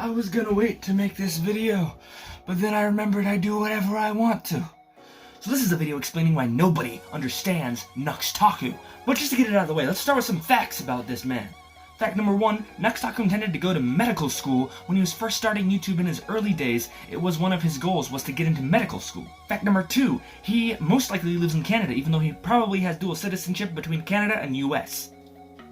I was gonna wait to make this video, but then I remembered I do whatever I want to. So this is a video explaining why nobody understands Nux Taku. But just to get it out of the way, let's start with some facts about this man. Fact number 1, Nux Taku intended to go to medical school when he was first starting YouTube in his early days. It was one of his goals was to get into medical school. Fact number 2, he most likely lives in Canada, even though he probably has dual citizenship between Canada and US.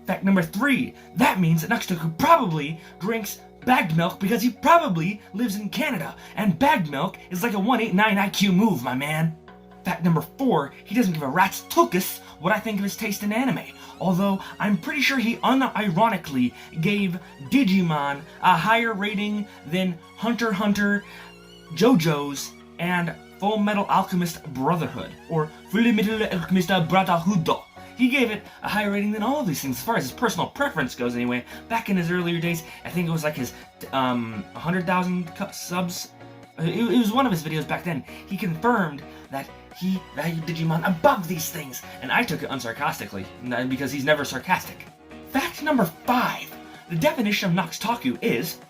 Fact number 3, that means that Nux Taku probably drinks bagged milk because he probably lives in Canada, and bagged milk is like a 189 IQ move, my man. Fact number 4, he doesn't give a rat's tuchus what I think of his taste in anime, although I'm pretty sure he unironically gave Digimon a higher rating than Hunter x Hunter, JoJo's, and Full Metal Alchemist Brotherhood, or Full Metal Alchemist Brotherhood. He gave it a higher rating than all of these things, as far as his personal preference goes anyway. Back in his earlier days, I think it was like his 100,000 subs. It was one of his videos back then. He confirmed that he valued Digimon above these things, and I took it unsarcastically, because he's never sarcastic. Fact number 5. The definition of Nux Taku is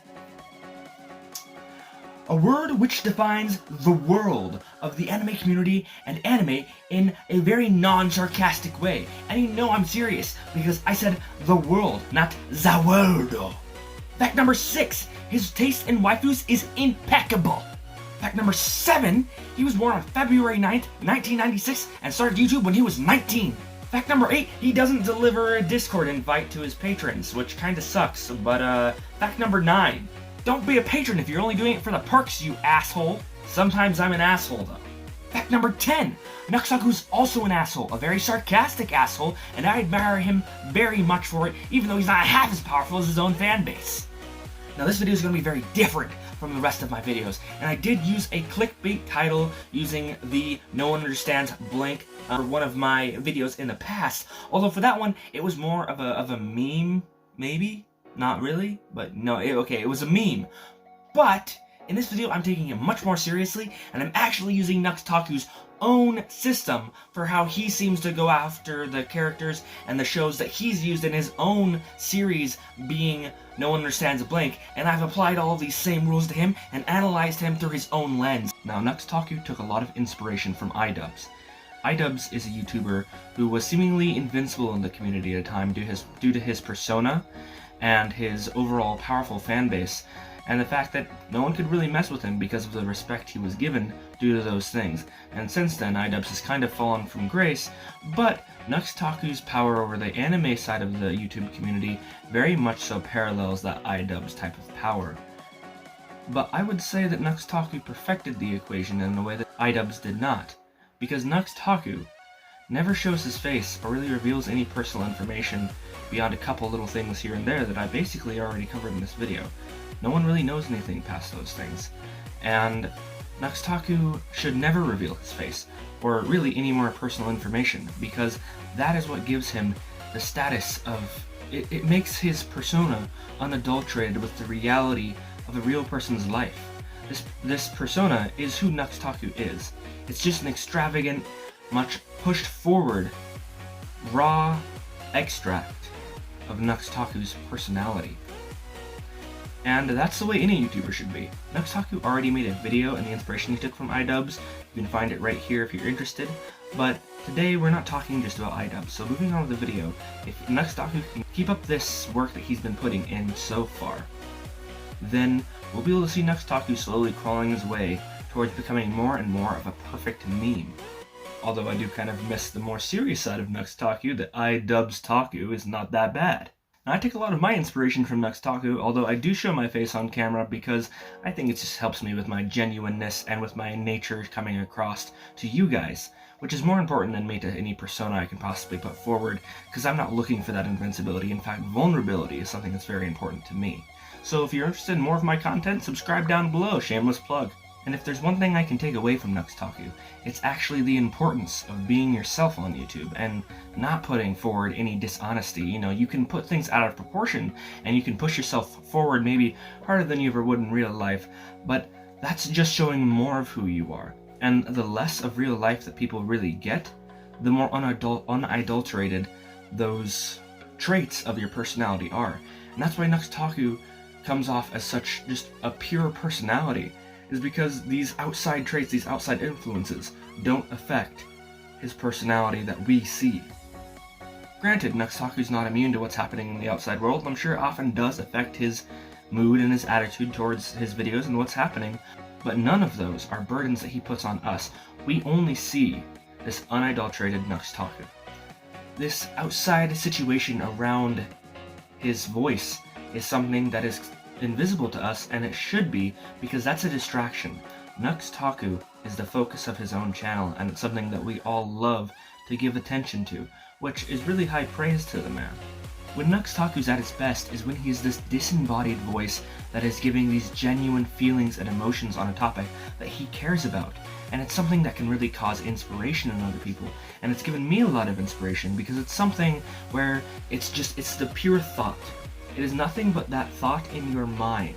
a word which defines the world of the anime community and anime in a very non-sarcastic way. And you know I'm serious, because I said the world, not the world. Fact number 6, his taste in waifus is impeccable. Fact number 7, he was born on February 9th, 1996, and started YouTube when he was 19. Fact number 8, he doesn't deliver a Discord invite to his patrons, which kinda sucks, but fact number 9, don't be a patron if you're only doing it for the perks, you asshole. Sometimes I'm an asshole, though. Fact number 10, Nux Taku's also an asshole, a very sarcastic asshole, and I admire him very much for it, even though he's not half as powerful as his own fan base. Now this video is going to be very different from the rest of my videos, and I did use a clickbait title using the No One Understands blank for one of my videos in the past, although for that one, it was more of a meme, maybe? Not really, but no, it was a meme. But in this video, I'm taking it much more seriously, and I'm actually using Nux Taku's own system for how he seems to go after the characters and the shows that he's used in his own series, being No One Understands a Blank, and I've applied all of these same rules to him and analyzed him through his own lens. Now, Nux Taku took a lot of inspiration from iDubbbz. iDubbbz is a YouTuber who was seemingly invincible in the community at a time due to his persona and his overall powerful fan base, and the fact that no one could really mess with him because of the respect he was given due to those things. And since then, iDubbbz has kind of fallen from grace, but Nux Taku's power over the anime side of the YouTube community very much so parallels that iDubbbz type of power. But I would say that Nux Taku perfected the equation in a way that iDubbbz did not, because Nux Taku never shows his face or really reveals any personal information beyond a couple little things here and there that I basically already covered in this video. No one really knows anything past those things, and Nux Taku should never reveal his face, or really any more personal information, because that is what gives him the status of, it makes his persona unadulterated with the reality of a real person's life. This persona is who Nux Taku is. It's just an extravagant, much pushed forward, raw extract of Nux Taku's personality. And that's the way any YouTuber should be. Nux Taku already made a video and the inspiration he took from iDubbbz. You can find it right here if you're interested. But today we're not talking just about iDubbbz, so moving on with the video, if Nux Taku can keep up this work that he's been putting in so far, then we'll be able to see Nux Taku slowly crawling his way towards becoming more and more of a perfect meme. Although I do kind of miss the more serious side of Nux Taku, that iDubbbz Taku is not that bad. Now, I take a lot of my inspiration from Nux Taku, although I do show my face on camera because I think it just helps me with my genuineness and with my nature coming across to you guys, which is more important than me to any persona I can possibly put forward, because I'm not looking for that invincibility. In fact, vulnerability is something that's very important to me. So if you're interested in more of my content, subscribe down below, shameless plug. And if there's one thing I can take away from Nux Taku, it's actually the importance of being yourself on YouTube and not putting forward any dishonesty. You know, you can put things out of proportion and you can push yourself forward maybe harder than you ever would in real life, but that's just showing more of who you are. And the less of real life that people really get, the more unadulterated those traits of your personality are. And that's why Nux Taku comes off as such just a pure personality is because these outside traits, these outside influences, don't affect his personality that we see. Granted, Nux Taku's not immune to what's happening in the outside world. I'm sure it often does affect his mood and his attitude towards his videos and what's happening, but none of those are burdens that he puts on us. We only see this unadulterated Nux Taku. This outside situation around his voice is something that is invisible to us, and it should be, because that's a distraction. Nux Taku is the focus of his own channel, and it's something that we all love to give attention to, which is really high praise to the man. When Nux Taku's at his best is when he's this disembodied voice that is giving these genuine feelings and emotions on a topic that he cares about. And it's something that can really cause inspiration in other people. And it's given me a lot of inspiration because it's something where it's the pure thought. It is nothing but that thought in your mind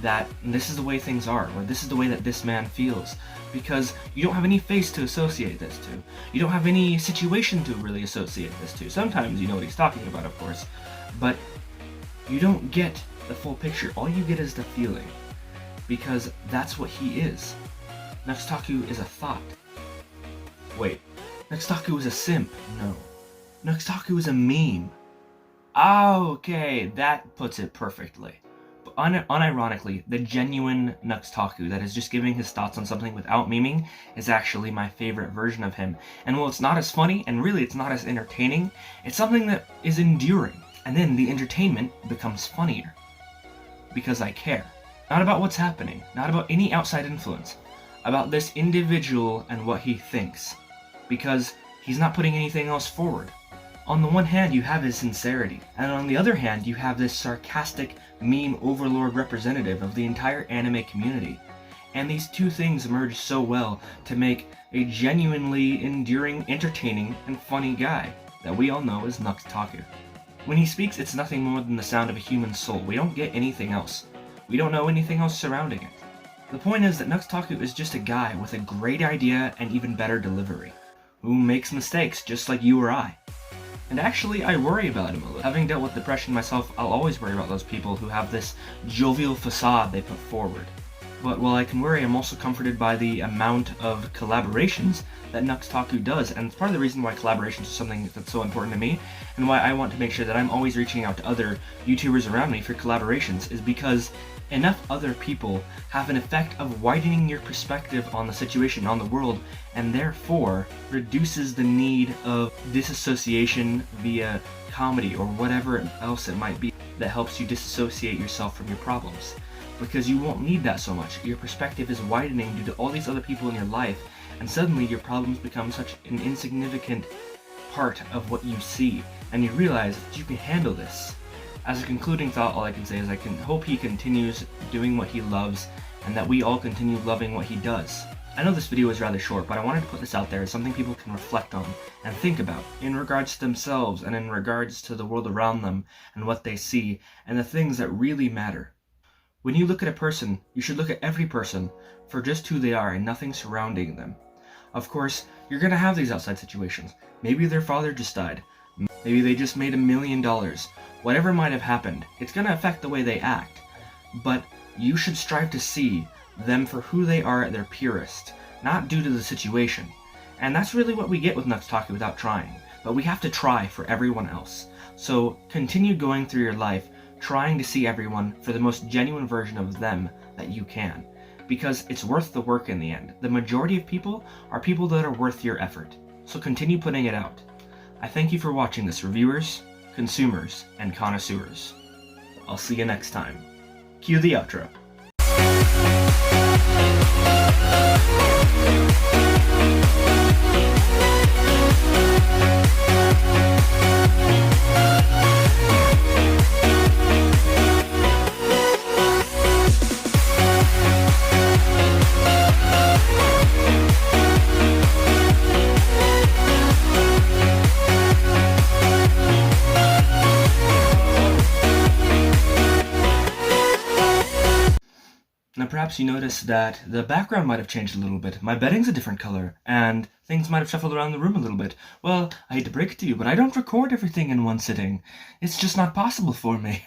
that this is the way things are, or this is the way that this man feels, because you don't have any face to associate this to. You don't have any situation to really associate this to. Sometimes you know what he's talking about, of course, but you don't get the full picture. All you get is the feeling, because that's what he is. Nux Taku is a thought. Wait, Nux Taku is a simp? No. Nux Taku is a meme. Okay, that puts it perfectly. Unironically, the genuine Nux Taku that is just giving his thoughts on something without memeing is actually my favorite version of him. And while it's not as funny, and really it's not as entertaining, it's something that is enduring. And then the entertainment becomes funnier. Because I care. Not about what's happening, not about any outside influence. About this individual and what he thinks. Because he's not putting anything else forward. On the one hand, you have his sincerity, and on the other hand, you have this sarcastic meme overlord representative of the entire anime community. And these two things merge so well to make a genuinely enduring, entertaining, and funny guy that we all know as Nux Taku. When he speaks, it's nothing more than the sound of a human soul. We don't get anything else. We don't know anything else surrounding it. The point is that Nux Taku is just a guy with a great idea and even better delivery, who makes mistakes just like you or I. And actually, I worry about him a little. Having dealt with depression myself, I'll always worry about those people who have this jovial facade they put forward. But while I can worry, I'm also comforted by the amount of collaborations that Nux Taku does, and it's part of the reason why collaborations is something that's so important to me, and why I want to make sure that I'm always reaching out to other YouTubers around me for collaborations, is because enough other people have an effect of widening your perspective on the situation, on the world, and therefore reduces the need of disassociation via comedy or whatever else it might be that helps you disassociate yourself from your problems. Because you won't need that so much. Your perspective is widening due to all these other people in your life, and suddenly your problems become such an insignificant part of what you see, and you realize that you can handle this. As a concluding thought, all I can say is I can hope he continues doing what he loves, and that we all continue loving what he does. I know this video is rather short, but I wanted to put this out there as something people can reflect on and think about in regards to themselves and in regards to the world around them and what they see and the things that really matter. When you look at a person, you should look at every person for just who they are and nothing surrounding them. Of course, you're going to have these outside situations. Maybe their father just died. Maybe they just made $1 million. Whatever might have happened, it's going to affect the way they act. But you should strive to see them for who they are at their purest, not due to the situation. And that's really what we get with Nux Taku without trying. But we have to try for everyone else. So continue going through your life trying to see everyone for the most genuine version of them that you can. Because it's worth the work in the end. The majority of people are people that are worth your effort. So continue putting it out. I thank you for watching this, reviewers, consumers, and connoisseurs. I'll see you next time. Cue the outro. Now perhaps you noticed that the background might have changed a little bit, my bedding's a different color, and things might have shuffled around the room a little bit. Well, I hate to break it to you, but I don't record everything in one sitting. It's just not possible for me.